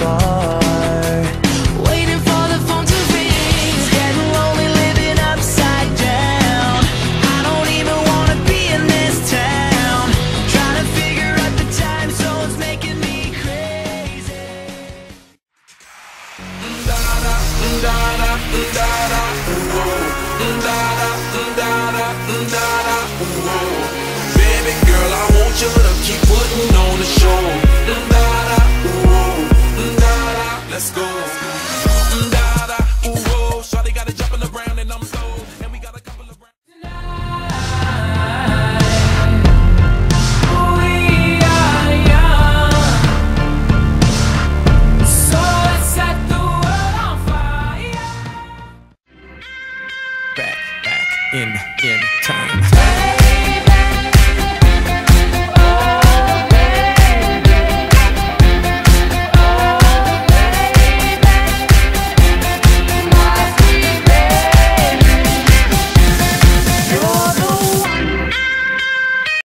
far. Waiting for the phone to ring, it's getting lonely living upside down. I don't even wanna be in this town, trying to figure out the time zones making me crazy. Da-da, da-da, da-da, da-da, da-da, da-da, baby girl, I want you to keep putting on the show. Da-da, da-da, let's go. Da-da, shawty got it jumping around and I'm slow, and we got a couple of rounds. We are young, so let's set the world on fire. Back in time.